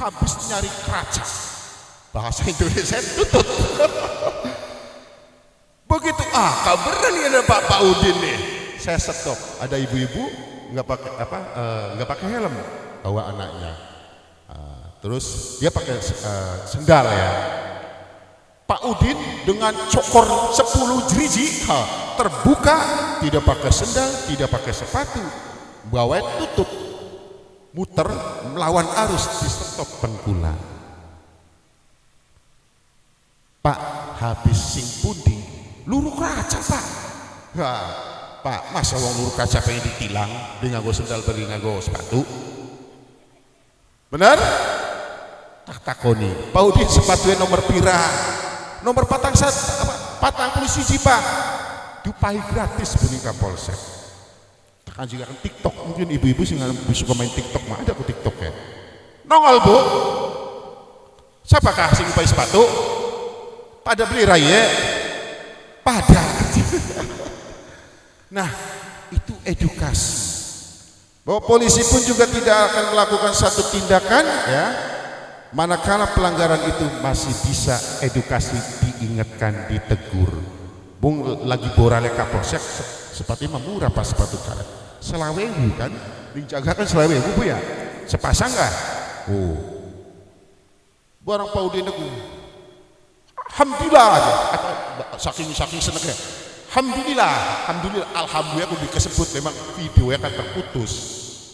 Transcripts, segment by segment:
habis nyari keraca. Bahasa Indonesia tutut. Begitu kabaran nih ada Pak Udin nih. Saya stop. Ada ibu-ibu nggak pakai nggak pakai helm, bawa anaknya. Terus dia pakai sendal ya. Pak Udin dengan cokor 10 jeriji terbuka, tidak pakai sendal, tidak pakai sepatu, bawa tutut, muter melawan arus di stop Bengkula. Pak habis sing pundi luru kaca Pak. Pak masa wong luru kaca pengen ditilang dengan nganggo sendal beri nganggo sepatu. Benar? Tak takoni. Pak Udin sepatunya nomor pira? Nomor patang siji Pak. Dupai gratis bunyi Kapolsek. Tekan juga kan TikTok, mungkin ibu-ibu sih nggak suka main TikTok, mah ada aku TikTok ya. Nongol Bu. Siapakah sing dupai sepatu? Pada beli raya. Pada. Nah, itu edukasi. Bahwa polisi pun juga tidak akan melakukan satu tindakan ya, manakala pelanggaran itu masih bisa edukasi, diingatkan, ditegur. Bung lagi borale Kapolsek sepatunya murah pas sepatu karet. Selawewu kan, dijagakan selawewu Bu ya. Sepasang enggak? Oh. Barang Pak Udin aku. Alhamdulillah aja. Saking senengnya. Alhamdulillah, alhamdulillah aku disebut memang videonya kan terputus.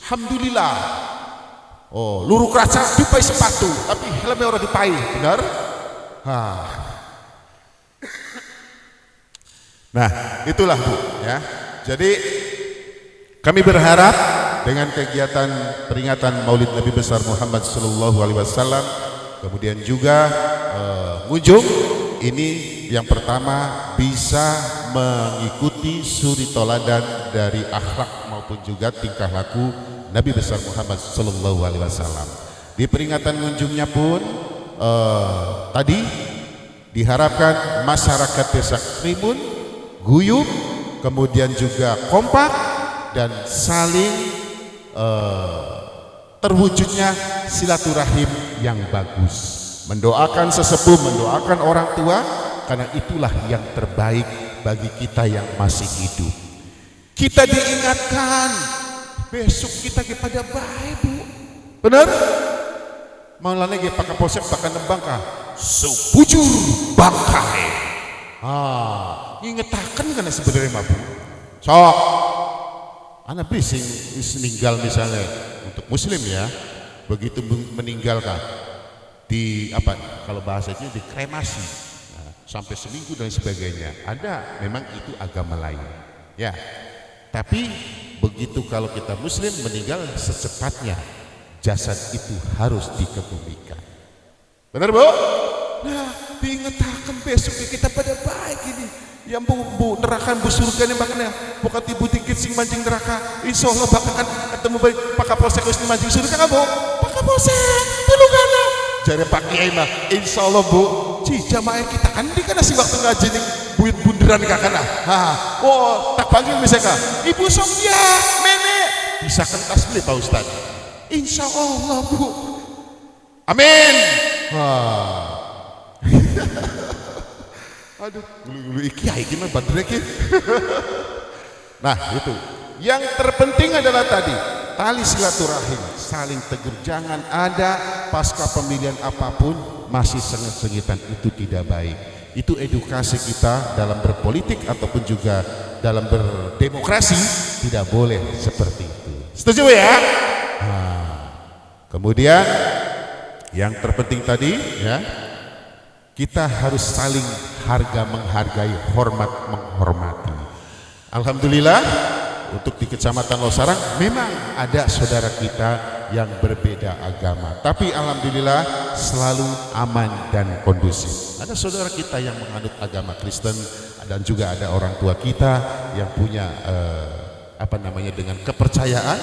Alhamdulillah. Oh, luru kaca dipai sepatu, tapi helmnya orang dipai, benar? Nah, itulah Bu ya. Jadi kami berharap dengan kegiatan peringatan Maulid Nabi besar Muhammad sallallahu alaihi wasallam, kemudian juga Munjung ini yang pertama bisa mengikuti suri toladan dari akhlak maupun juga tingkah laku Nabi besar Muhammad sallallahu alaihi wasallam. Di peringatan Munjungnya pun tadi diharapkan masyarakat desa Krimun guyup, kemudian juga kompak dan saling terwujudnya silaturahim yang bagus. Mendoakan sesepuh, mendoakan orang tua, karena itulah yang terbaik bagi kita yang masih hidup. Kita diingatkan besok kita pada baik Bu, benar? Maulana ge Pak Kapolsek bakal nembang kah sebujur bangkai. Ngingetaken kan sebenarnya mah Bu. Sok anak bising meninggal misalnya untuk muslim ya, begitu meninggal kah di kalau bahasanya dikremasi sampai seminggu dan sebagainya. Ada memang itu agama lain ya, tapi begitu kalau kita muslim meninggal secepatnya jasad itu harus dikebumikan, benar Bu? Nah, diingetakan besok kita pada baik ini yang bu neraka bu surga ini makanya bukan tibu dikit sing mancing neraka, insya Allah bakal ketemu baik Pak Kapolsek wis mancing surga kan Bu? Pak Kapolsek tolong kana jare Pak Kiai mah insya Allah Bu jamaah kita kan di kana sing waktu ngaji nih buit bunderan kakana. Tak panggil misalnya Ibu Sofia Mene bisa kentas beli Pak Ustad, insya Allah Bu, amin. Aduh, gulu kiai gimana badrek. Nah, itu. Yang terpenting adalah tadi tali silaturahim, saling tegur. Jangan ada pasca pemilihan apapun masih sengit-sengitan, itu tidak baik. Itu edukasi kita dalam berpolitik ataupun juga dalam berdemokrasi tidak boleh seperti itu. Setuju ya? Kemudian yang terpenting tadi ya, kita harus saling harga menghargai, hormat menghormati. Alhamdulillah untuk di Kecamatan Losarang memang ada saudara kita yang berbeda agama, tapi alhamdulillah selalu aman dan kondusif. Ada saudara kita yang menganut agama Kristen dan juga ada orang tua kita yang punya dengan kepercayaan.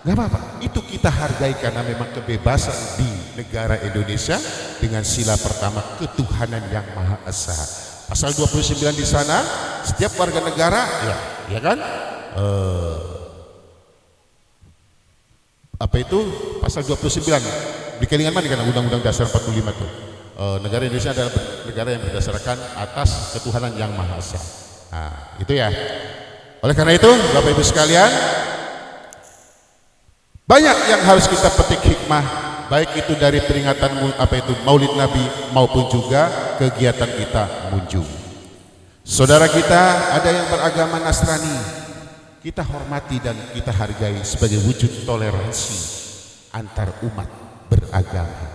Gak apa-apa, itu kita hargai karena memang kebebasan di negara Indonesia dengan sila pertama ketuhanan yang Maha Esa. Pasal 29 di sana, setiap warga negara ya kan? Pasal 29 Dikelingan mana karena Undang-Undang Dasar 45 itu. Negara Indonesia adalah negara yang berdasarkan atas ketuhanan yang Maha Esa. Nah, itu ya. Oleh karena itu, Bapak Ibu sekalian, banyak yang harus kita petik hikmah, baik itu dari peringatan Maulid Nabi maupun juga kegiatan kita munjung. Saudara kita ada yang beragama Nasrani, kita hormati dan kita hargai sebagai wujud toleransi antar umat beragama.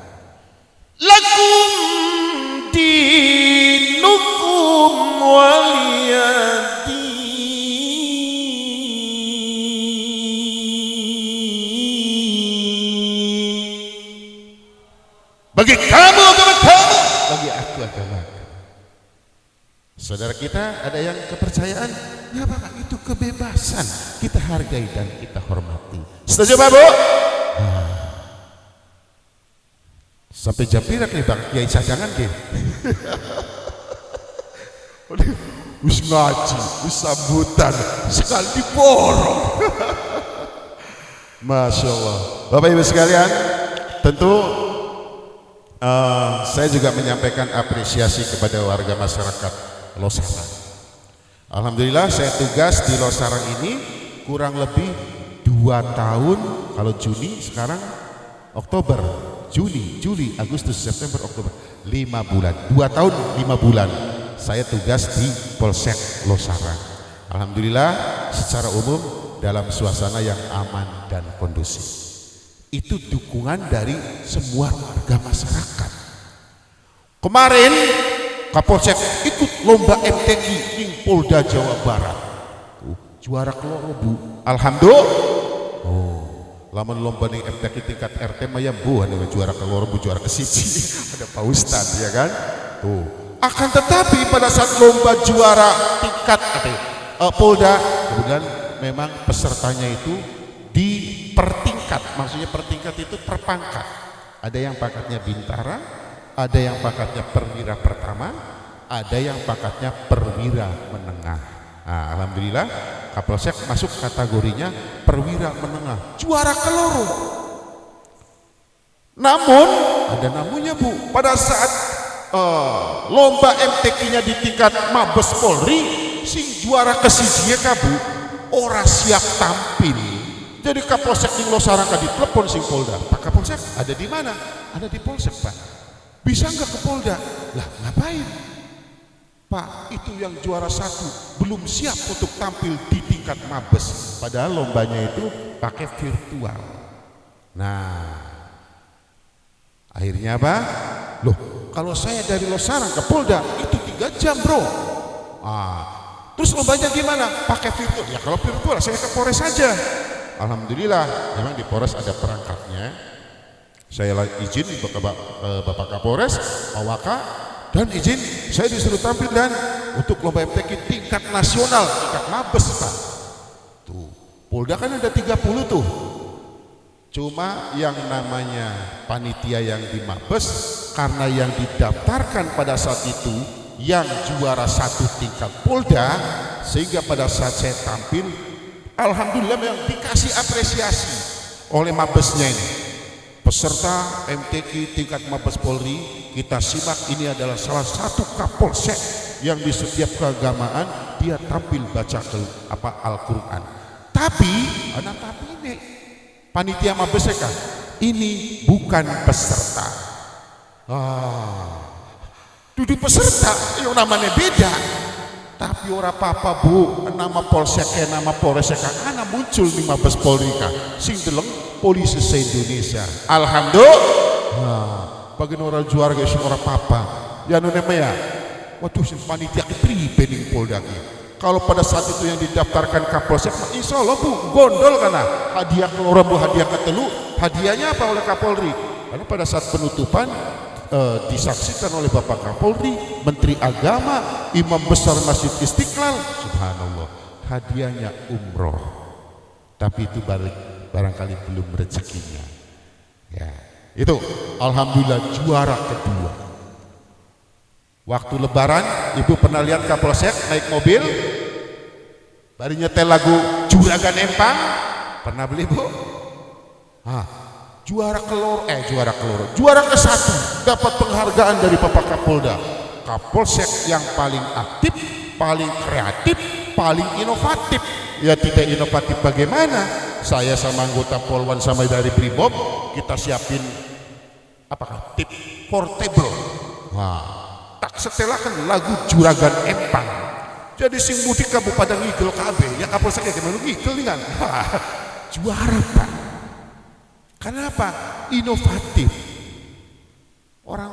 Lakum dinukum waliyadin. Bagi kamu agama kamu, bagi aku agama. Saudara kita ada yang kepercayaan, ya Bapak, itu kebebasan, kita hargai dan kita hormati. Setuju Pak Bu? Sampai jam pirak nih Bang Kiai cadangan ke? Wis ngaji, wis sambutan, sekali diborong. Masya Allah. Bapak Ibu sekalian, tentu saya juga menyampaikan apresiasi kepada warga masyarakat Losarang. Alhamdulillah saya tugas di Losarang ini kurang lebih 2 tahun, kalau Juni sekarang Oktober, Juni, Juli, Agustus, September, Oktober, 5 bulan, 2 tahun 5 bulan saya tugas di Polsek Losarang. Alhamdulillah secara umum dalam suasana yang aman dan kondusif. Itu dukungan dari semua warga masyarakat. Kemarin Kapolsek ikut lomba MTQ di Polda Jawa Barat, juara keloro Bu, alhamdulillah. Laman lomba nih MTQ tingkat RT maya buah nih juara keloro Bu, juara kesiji. Ada Pak Ustadz ya kan. Tuh. Akan tetapi pada saat lomba juara tingkat Polda, kemudian memang pesertanya itu dipertingkat, maksudnya pertingkat itu perpangkat. Ada yang pangkatnya bintara, ada yang pangkatnya perwira pertama, ada yang pangkatnya perwira menengah. Nah, alhamdulillah Kapolsek masuk kategorinya perwira menengah, juara keloro. Namun ada namunya Bu, pada saat lomba MTQ-nya di tingkat Mabes Polri, sing juara kesiji Bu ora siap tampil. Jadi Kapolsek di Losarang ditelepon sing Polda, Pak Kapolsek ada di mana? Ada di Polsek Pak. Bisa nggak ke Polda? Lah ngapain? Pak, itu yang juara 1 belum siap untuk tampil di tingkat Mabes, padahal lombanya itu pakai virtual. Nah, akhirnya apa? Loh, kalau saya dari Losarang ke Polda itu 3 jam Bro. Terus lombanya gimana? Pakai virtual. Ya kalau virtual saya ke Polres saja. Alhamdulillah, memang di Polres ada perangkatnya. Saya izin ke Bapak Kapolres, Pak Waka, dan izin saya disuruh tampil dan untuk lomba MTQ tingkat nasional, tingkat Mabes Pak. Tuh, Polda kan ada 30 tuh. Cuma yang namanya panitia yang di Mabes, karena yang didaftarkan pada saat itu yang juara 1 tingkat Polda, sehingga pada saat saya tampil, alhamdulillah memang dikasih apresiasi oleh Mabesnya ini. Peserta MTQ tingkat Mabes Polri, kita simak, ini adalah salah satu Kapolsek yang di setiap keagamaan dia tampil baca Al-Quran. Tapi ini panitia Mabes kan, ini bukan peserta. Duduk peserta yang namanya beda. Tapi ora apa-apa Bu, nama Polsek nama Polres ana muncul di Mabes Polri ka sing deleng polisi se-Indonesia. Alhamdulillah. Bagi orang juara guys ora apa-apa. Ya ya. Waduh sing panitia kepribe ning Polda ki. Kalau pada saat itu yang didaftarkan Kapolsek, insya Allah Bu gondol kana hadiah keloro Bu, hadiah ketelu, hadiahnya apa oleh Kapolri. Karena pada saat penutupan disaksikan oleh Bapak Kapolri, Menteri Agama, Imam Besar Masjid Istiqlal. Subhanallah, hadiahnya umroh. Tapi itu barangkali belum rezekinya. Ya, itu alhamdulillah juara kedua. Waktu lebaran, Ibu pernah lihat Kapolsek naik mobil, baru nyetel lagu Juragan Empang, pernah beli Bu? juara ke-1 dapat penghargaan dari Bapak Kapolda, Kapolsek yang paling aktif, paling kreatif, paling inovatif. Ya tidak inovatif bagaimana? Saya sama anggota Polwan sama dari Brimob kita siapin apakah tip portable. Wah, tak setelakan lagu Juragan Empang. Jadi sing mudik Kabupaten ngigel KB, ya Kapolseknya gimana ngigel nih kan? Juara Pak. Kenapa? Inovatif. Orang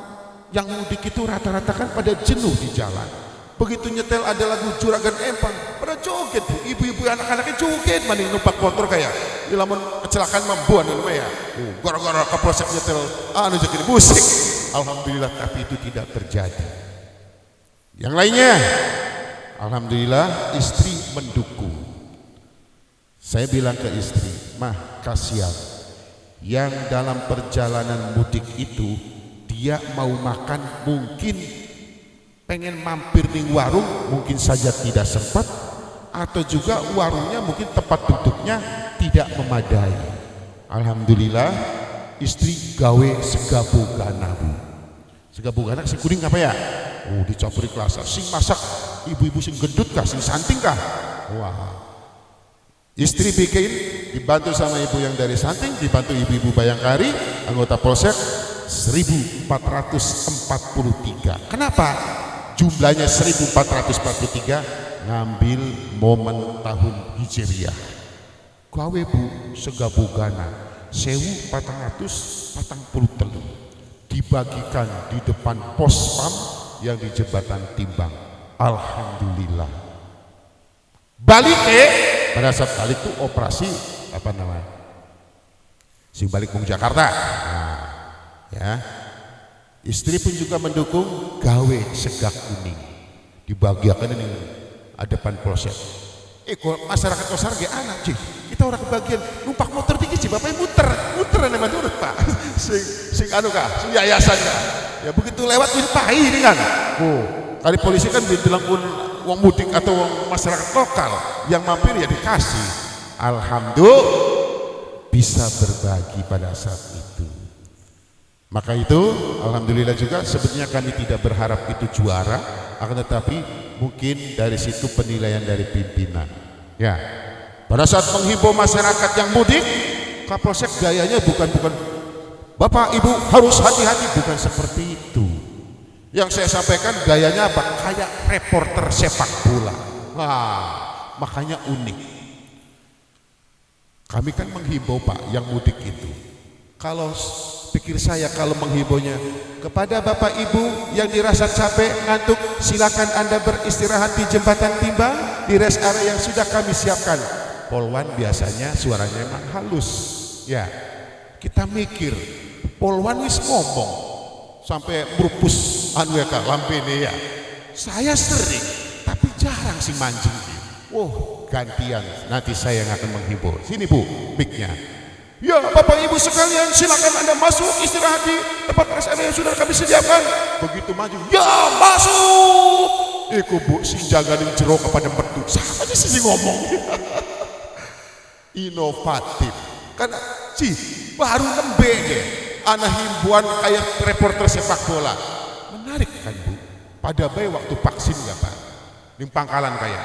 yang mudik itu rata-rata kan pada jenuh di jalan. Begitu nyetel ada lagu Juragan Empang, pada joget Bu. Ibu-ibu anak-anaknya joget mending numpak motor kayak di lamun kecelakaan mambuan ya. Gara-gara Kapolsek nyetel jadi musik. Alhamdulillah, tapi itu tidak terjadi. Yang lainnya, alhamdulillah istri mendukung. Saya bilang ke istri, mah kasihan yang dalam perjalanan mudik itu dia mau makan mungkin pengen mampir di warung mungkin saja tidak sempat, atau juga warungnya mungkin tempat duduknya tidak memadai. Alhamdulillah istri gawe segabugana Bu. Segabugana sing kuning apa ya? Dicampuri kelasa. Sing masak ibu-ibu sing gendut kah, sing santing kah? Wah. Istri bikin dibantu sama ibu yang dari Santing, dibantu ibu-ibu Bayangkari, anggota Polsek 1443. Kenapa? Jumlahnya 1443 ngambil momen tahun Hijriah. Gawe Bu segabugana 1443 dibagikan di depan pos PAM yang di Jembatan Timbang. Alhamdulillah. Balik pada saat balik itu operasi apa namanya? Sing balik ke Jakarta. Nah, ya. Istri pun juga mendukung gawe segak kuning dibagiakan ini depan polsek. Kok masyarakat Osar ge anak cik, kita orang kebagian numpak motor tinggi sih bapak muter nama turut Pak. sing anu kah, sing yayasan kah. Ya begitu lewat ini pahi ini kan. Kali polisi kan bilang wong mudik atau wong masyarakat lokal yang mampir ya dikasih. Alhamdulillah bisa berbagi pada saat itu. Maka itu alhamdulillah juga sebetulnya kami tidak berharap itu juara, akan tetapi mungkin dari situ penilaian dari pimpinan. Ya, pada saat menghimbau masyarakat yang mudik, Kapolsek gayanya bukan Bapak Ibu harus hati-hati, bukan seperti itu. Yang saya sampaikan gayanya apa? Kayak reporter sepak bola. Wah, makanya unik. Kami kan menghimbau Pak yang mudik itu. Kalau pikir saya kalau menghimbaunya kepada Bapak Ibu yang dirasa capek ngantuk, silakan Anda beristirahat di Jembatan Timbang di rest area yang sudah kami siapkan. Polwan biasanya suaranya emang halus. Ya, kita mikir Polwan wis ngomong sampai merupus anu ya Kak lampe ya. Saya sering tapi jarang sih mancing. Gantian nanti saya yang akan menghimbau. Sini Bu, mic-nya. Ya Bapak Ibu sekalian silakan Anda masuk istirahat di tempat rest area yang sudah kami sediakan. Begitu maju, ya masuk. Iku Bu sing jaganin jero kepada metu. Siapa sih ngomong? Inovatif. Karena baru nembe deh. Anak himbuan kayak reporter sepak bola. Menarik kan Bu? Pada bayi waktu vaksin ya Pak. Di pangkalan kayak.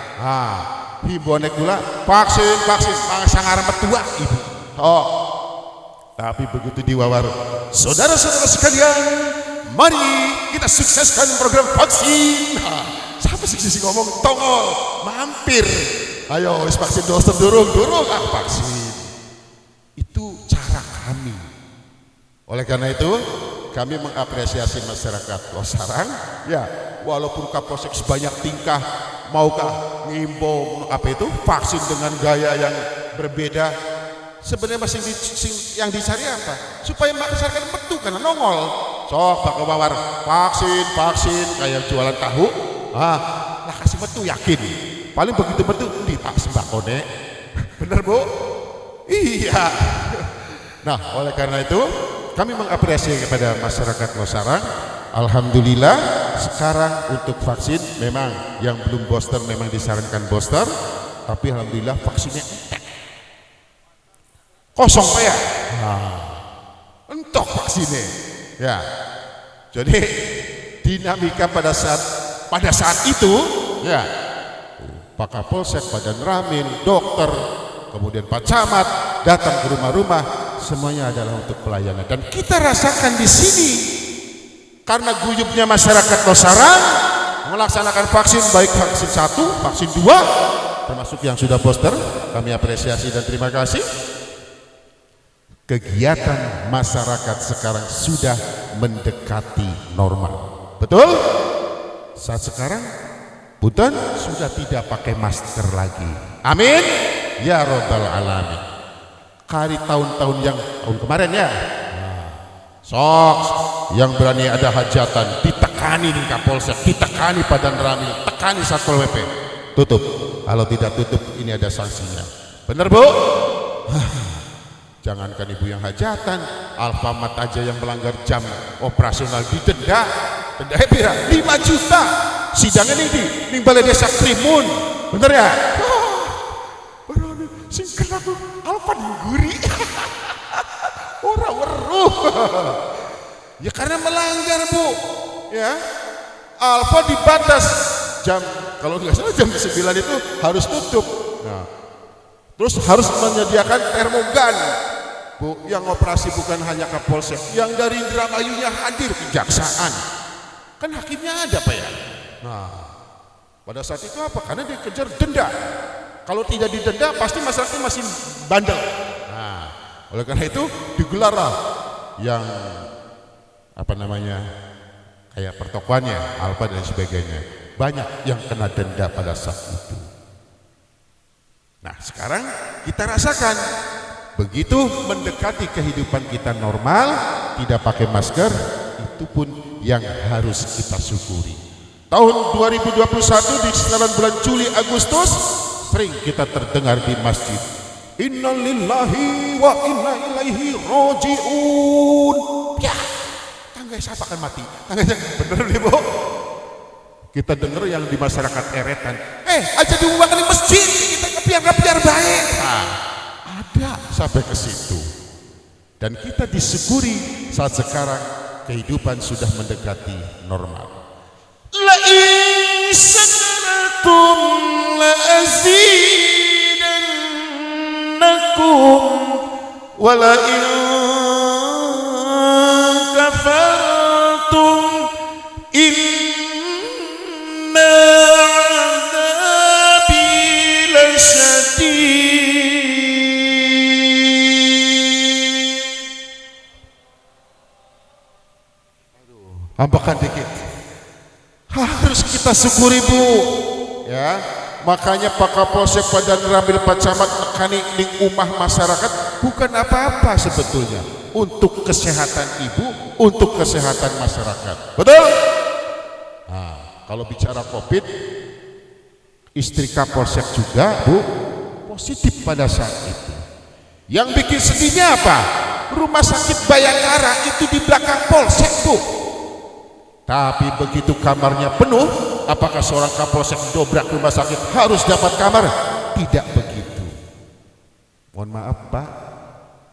Himbuannya gula vaksin sangar metua Ibu. Tapi begitu diwawar, saudara-saudara sekalian, mari kita sukseskan program vaksin. Siapa sih ngomong tongol, mampir. Ayo, vaksin dosen durung vaksin. Itu cara kami. Oleh karena itu, kami mengapresiasi masyarakat Losarang. Ya, walaupun Kapolsek sebanyak tingkah, maukah ngimbau vaksin dengan gaya yang berbeda. Sebenarnya yang dicari apa? Supaya masyarakat metu karena nongol. Sok bakal bawar vaksin kayak jualan tahu. Lah kasih metu yakin. Paling begitu metu di Pak sembakone. Bener Bu? Iya. Nah, oleh karena itu kami mengapresiasi kepada masyarakat Losarang. Alhamdulillah sekarang untuk vaksin memang yang belum booster memang disarankan booster, tapi alhamdulillah vaksinnya kosong Pak ya. entok vaksinnya. Ya. Jadi dinamika pada saat itu ya, Pak Kapolsek, Pak Danramil, dokter, kemudian Pak Camat datang ke rumah-rumah, semuanya adalah untuk pelayanan. Dan kita rasakan di sini karena guyupnya masyarakat Losarang melaksanakan vaksin, baik vaksin 1, vaksin 2, termasuk yang sudah booster, kami apresiasi dan terima kasih. Kegiatan masyarakat sekarang sudah mendekati normal. Betul? Saat sekarang Punten sudah tidak pakai masker lagi. Amin ya robbal alamin. Kali tahun-tahun yang tahun kemarin ya, sok yang berani ada hajatan ditekani nih Kapolsek, ditekani Pak Danramil, tekani Satpol PP, tutup. Kalau tidak tutup ini ada sanksinya. Bener Bu? Jangankan ibu yang hajatan, Alfamart aja yang melanggar jam operasional didenda. Dendanya pira? 5 juta. Sidangnya ini Balai Desa Krimun. Bener ya? Berani singkat aku Alfa diguri. Orang weruh. Ya karena melanggar Bu. Ya. Alfa dibatas jam, kalau nggak salah jam 9 itu harus tutup. Nah, terus harus menyediakan termogan. Bu, yang operasi bukan hanya Kapolsek, yang dari Indramayunya hadir, kejaksaan. Kan hakimnya ada Pak ya. Nah, pada saat itu apa? Karena dia kejar denda. Kalau tidak didenda pasti masyarakat masih bandel. Nah, oleh karena itu digelarlah yang apa namanya, kayak pertokoannya, Alfa dan sebagainya. Banyak yang kena denda pada saat itu. Nah, sekarang kita rasakan begitu mendekati kehidupan kita normal, tidak pakai masker, itu pun yang harus kita syukuri. Tahun 2021 di sekitaran bulan Juli Agustus sering kita terdengar di masjid, innalillahi wa inna ilaihi roji'un. Ya, tangga siapa akan mati? Bener nih Bu? Kita dengar yang di masyarakat eretan, aja diubahkan di masjid, kita kepiar-kepiar baik. Nah, ada sampai ke situ. Dan kita disyukuri saat sekarang kehidupan sudah mendekati normal. La in syakartum la azidannakum wa la in kafartum inna adzabi lasyadid. Ampakan dikit. Harus kita syukuri Bu. Ya, makanya Pak Kapolsek, Pak Danramil, Pak Camat nekani ning umah masyarakat bukan apa-apa sebetulnya, untuk kesehatan ibu, untuk kesehatan masyarakat. Betul? Nah, kalau bicara Covid, istri Kapolsek juga Bu positif pada saat itu. Yang bikin sedihnya apa? Rumah sakit Bayangkara itu di belakang Polsek Bu. Tapi begitu kamarnya penuh, apakah seorang Kapolsek dobrak rumah sakit harus dapat kamar? Tidak begitu. Mohon maaf Pak,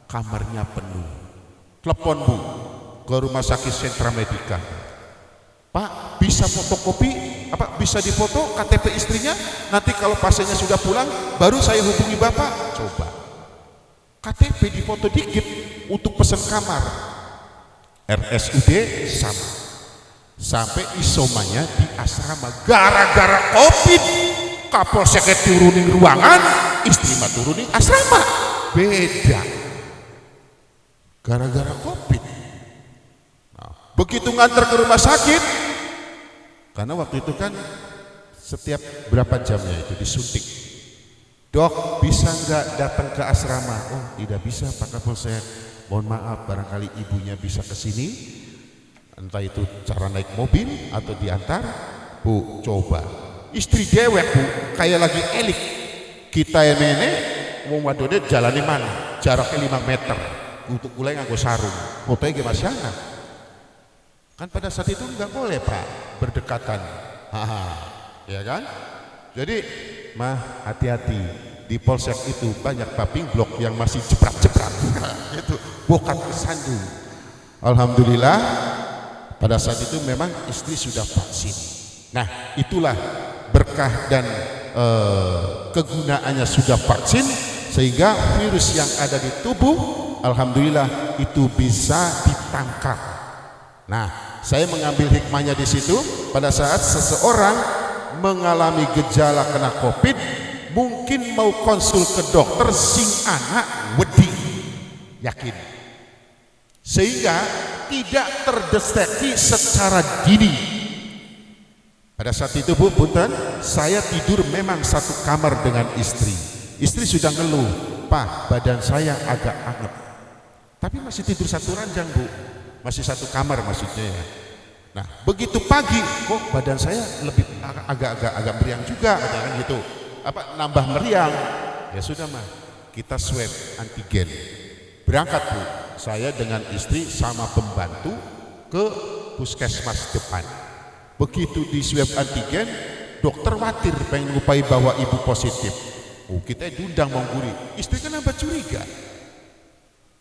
kamarnya penuh. Telepon Bu ke rumah sakit Sentra Medika. Pak, bisa fotokopi, bisa difoto KTP istrinya? Nanti kalau pasiennya sudah pulang, baru saya hubungi Bapak. Coba. KTP difoto dikit untuk pesan kamar. RSUD sama. Sampai isomanya di asrama gara-gara Covid. Kapolseknya turunin ruangan, istri mah turunin asrama. Beda. Gara-gara Covid. Nah, begitu nganter ke rumah sakit, karena waktu itu kan setiap berapa jamnya itu disuntik. Dok, bisa nggak datang ke asrama? Oh, tidak bisa Pak Kapolsek. Mohon maaf, barangkali ibunya bisa ke sini. Entah itu cara naik mobil atau diantar. Bu, coba istri dewek Bu, kayak lagi elik. Kita yang nenek mau wadone jalani mana, jaraknya 5 meter untuk mulai nganggo sarung, fotonya gimana? Kan pada saat itu nggak boleh Pak berdekatan. Ya kan? Jadi mah hati-hati, di Polsek itu banyak paping blok yang masih jeprak-jeprak. Itu bukan kesandung. Alhamdulillah pada saat itu memang istri sudah vaksin. Nah itulah berkah dan kegunaannya sudah vaksin, sehingga virus yang ada di tubuh alhamdulillah itu bisa ditangkap. Nah saya mengambil hikmahnya di situ. Pada saat seseorang mengalami gejala kena COVID, mungkin mau konsul ke dokter sing anak wedi yakin, sehingga tidak terdeteksi secara dini. Pada saat itu Bu, punten, saya tidur memang satu kamar dengan istri. Istri sudah ngeluh, "Pak, badan saya agak anget." Tapi masih tidur satu ranjang Bu, masih satu kamar maksudnya ya. Nah begitu pagi, kok badan saya lebih agak meriang juga, katanya gitu. Apa nambah meriang? Ya sudah mah, kita swab antigen. Berangkat Bu, saya dengan istri sama pembantu ke puskesmas depan. Begitu di swab antigen, dokter khawatir pengen ngupai bahwa ibu positif. Oh kita diundang mengguri, istri kenapa curiga?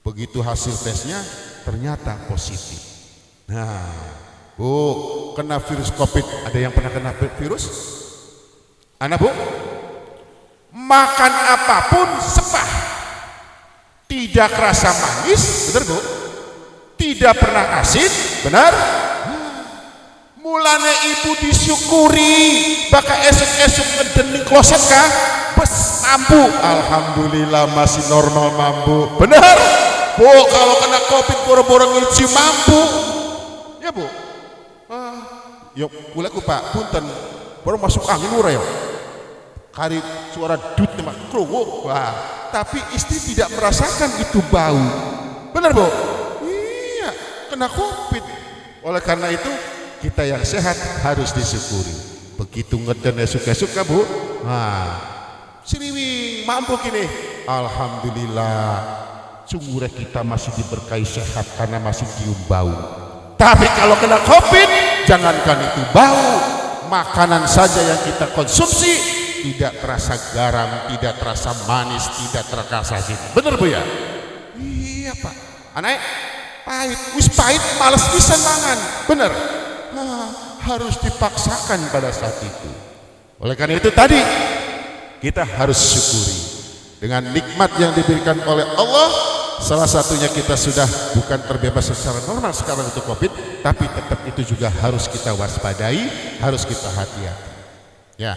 Begitu hasil tesnya ternyata positif. Nah Bu, kena virus COVID, ada yang pernah kena virus? Anak Bu, makan apapun sepah, tidak rasa manis, benar Bu? Tidak pernah asin, benar? Mulane ibu disyukuri, bakal esok-esok ngedening kloset kah? Bes mampu, alhamdulillah masih normal mampu, benar? Bu, kalau kena COVID boro-boro ngisi mampu, ya Bu. Yuk, kulaku Pak, punten, baru masuk angin ura ya. Kari suara dut mak krungu, wah. Tapi istri tidak merasakan itu bau, benar Bu? Iya, kena COVID. Oleh karena itu kita yang sehat harus disyukuri. Begitu ngeden suka-suka Bu, nah siniwing mampu kini, alhamdulillah sungguh kita masih diberkahi sehat karena masih cium bau. Tapi kalau kena COVID, jangankan itu bau, makanan saja yang kita konsumsi tidak terasa garam, tidak terasa manis, tidak terasa asin. Bener Bu ya? Iya Pak. Anak pahit, wis pahit males pisan mangan. Bener? Harus dipaksakan pada saat itu. Oleh karena itu tadi kita harus syukuri dengan nikmat yang diberikan oleh Allah. Salah satunya kita sudah bukan terbebas secara normal sekarang untuk COVID, tapi tetap itu juga harus kita waspadai, harus kita hati-hati. Ya,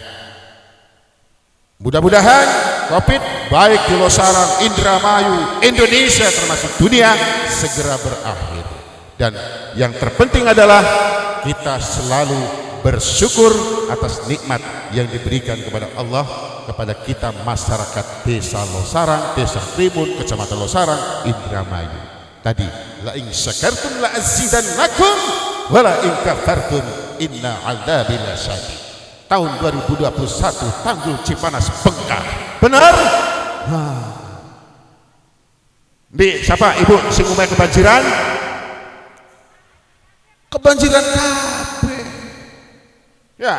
mudah-mudahan COVID baik di Losarang, Indramayu, Indonesia termasuk dunia segera berakhir. Dan yang terpenting adalah kita selalu bersyukur atas nikmat yang diberikan kepada Allah kepada kita masyarakat desa Losarang, desa Tribun, kecamatan Losarang, Indramayu. Tadi la in syakartum la azidannakum wa la in kafartum inna adzabi lasyadid. Tahun 2021 Tanggul Cipanas bengkak. Benar? Di siapa ibu sing umeh kebanjiran? Kebanjiran kabeh. Ya.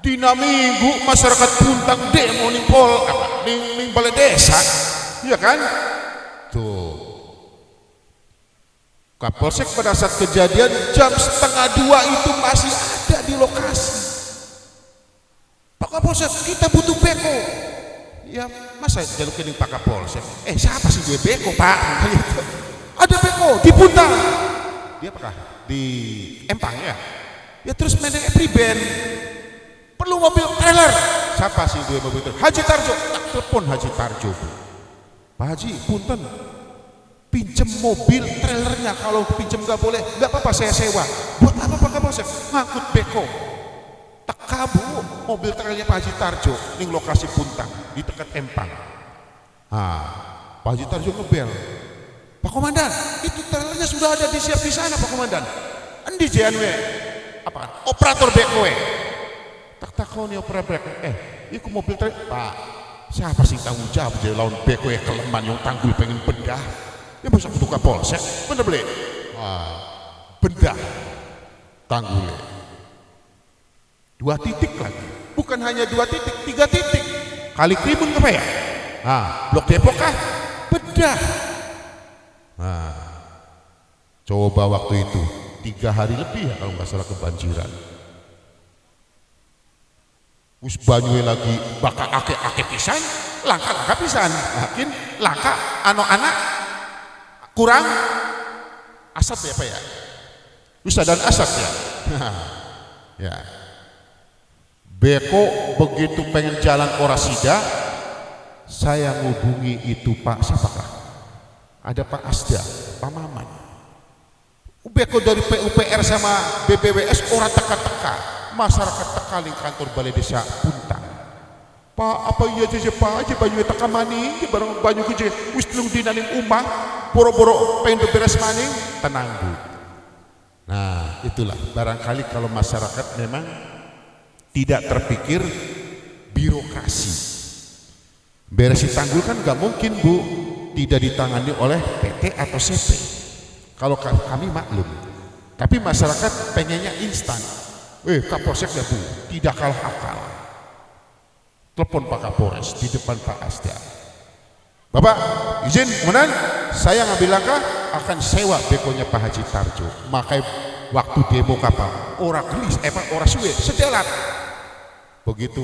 Dina Minggu masyarakat Puntang demo ning balai desa, iya kan? Tuh. Kapolsek pada saat kejadian jam 1:30 itu masih ada di lokasi. Pak Kapolsek, kita butuh beko. Ya masa jaluk kening Pak Kapolsek? Siapa sih dia beko Pak? Ada beko di Puntang. Dia apakah di Empang ya? Ya terus meneng priben. Perlu mobil trailer. Siapa sih dia mobil trailer? Haji Tarjo. Tak telepon Haji Tarjo. Pak Haji, punten, pinjem mobil trailernya. Kalau pinjem gak boleh, gak apa-apa saya sewa. Buat apa Pak Kapolsek? Ngangkut beko. Tak kabu mobil trailernya Pak Haji Tarjo ning lokasi Puntang di dekat Empang. Pak Haji Tarjo ngebel. Pak Komandan, itu trailernya sudah ada disiap di sana Pak Komandan. Endi JNW? Apa? Operator beko tak kau nih operator iku mobil truk Pak, siapa sih tanggung jawab jadi lawan beko keleman yang tanggul pengen bedah ya masa butuh Kapolsek bener beli bedah tanggulnya 2 titik lagi, bukan hanya 2 titik, 3 titik kali Tribun apa ya? Blok Depok kah? Bedah Coba waktu itu 3 hari lebih ya kalau nggak salah kebanjiran. Us banyue lagi bakal ake pisan, langka pisan, makin langka anak kurang asap ya Pak ya, usah dan asap ya. Ya, beko begitu pengen jalan Orasida, saya ngubungi itu Pak siapakah? Ada Pak Asda, Pak Maman. Beko dari PUPR sama BPWS orang teka-teka. Masyarakat tekaling kantor balai desa Puntang. Pak apa iya aja Pak aja banyu teka maning bareng banyu gede wis telung dinaning umah boro-boro pengen beberes maning tenang Bu. Nah itulah barangkali kalau masyarakat memang tidak terpikir birokrasi. Beresi tanggul kan gak mungkin Bu tidak ditangani oleh PT atau CP. Kalau kami maklum, tapi masyarakat pengennya instan. Kapolsek ya Bu, tidak kalah akal. Telepon Pak Kapolres di depan Pak Asda. Bapak, izin kemudian saya ngambil langkah akan sewa bekonya Pak Haji Tarjo. Makanya waktu demo kapal, orang gelis, orang suwe, sedelat. Begitu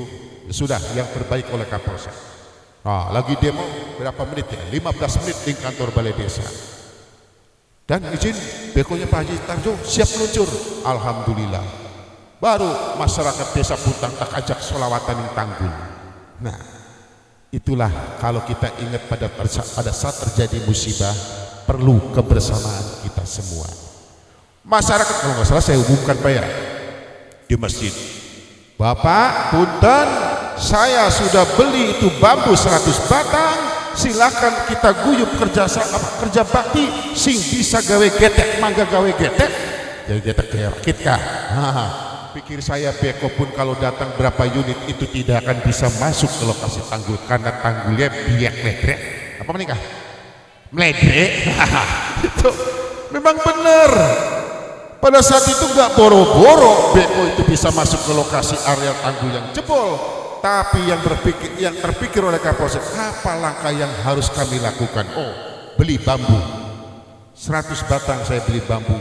sudah yang terbaik oleh Kapolsek. Nah, lagi demo berapa menit ya? 15 menit di kantor balai desa. Dan izin bekonya Pak Haji Tarjo siap meluncur. Alhamdulillah. Baru masyarakat desa Puntang tak ajak sholawatan yang tanggul. Nah, itulah kalau kita ingat pada saat terjadi musibah perlu kebersamaan kita semua. Masyarakat kalau nggak salah saya umumkan Pak ya di masjid. Bapak, punten, saya sudah beli itu bambu 100 batang. Silakan kita guyup kerja bakti sing bisa gawe getek mangga gawe getek. Jadi getek kayak rakit kah? Pikir saya beko pun kalau datang berapa unit itu tidak akan bisa masuk ke lokasi tanggul karena tanggulnya biak ledrek. Apa menikah? Meledrek. Itu memang benar. Pada saat itu nggak boro-boro beko itu bisa masuk ke lokasi area tanggul yang jebol. Tapi yang terpikir oleh Kapolsek, apa langkah yang harus kami lakukan? Oh, beli bambu 100 batang saya beli bambu.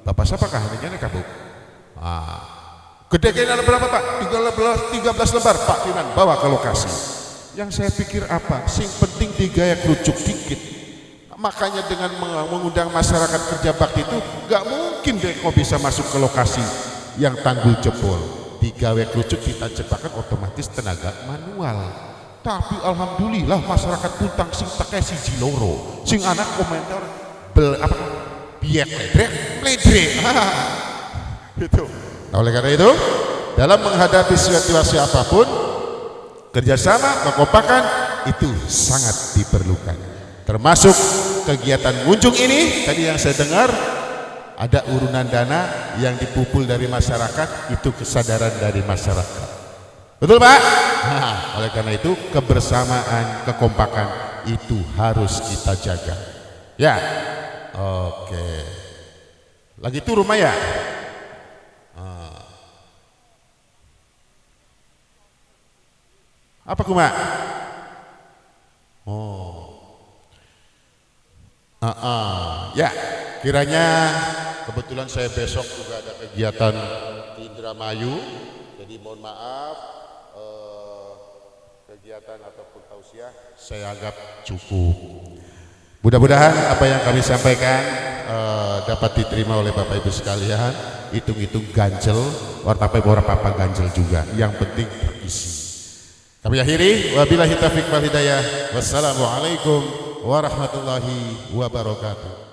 Bapak siapakah ini Kak Bu? Gede kayaknya berapa Pak? 13 lembar Pak Kinan bawa ke lokasi. Yang saya pikir apa? Sing penting digaya kerucuk dikit. Makanya dengan mengundang masyarakat kerja bakti itu gak mungkin deh kok bisa masuk ke lokasi yang tanggul jebol. Digawe kerucuk kita jebakan otomatis tenaga manual. Tapi alhamdulillah masyarakat Puntang sing teke siji loro. Sing anak komentar biak ledrek. Itu. Nah, oleh karena itu, dalam menghadapi situasi apapun, kerjasama, kekompakan itu sangat diperlukan. Termasuk kegiatan ngunjung ini, tadi yang saya dengar ada urunan dana yang dipupul dari masyarakat, itu kesadaran dari masyarakat. Betul Pak? Nah, oleh karena itu kebersamaan, kekompakan itu harus kita jaga. Ya, oke. Lagi turun Maya. Apa kuma? Ya, kiranya kebetulan saya besok juga ada kegiatan di Indramayu, jadi mohon maaf kegiatan ataupun tausiah saya anggap cukup. Mudah-mudahan apa yang kami sampaikan dapat diterima oleh Bapak Ibu sekalian. Hitung-hitung ganjel, warna apa ganjel juga. Yang penting terisi. Kami akhiri, wabillahi taufiq wal hidayah. Wassalamualaikum warahmatullahi wabarakatuh.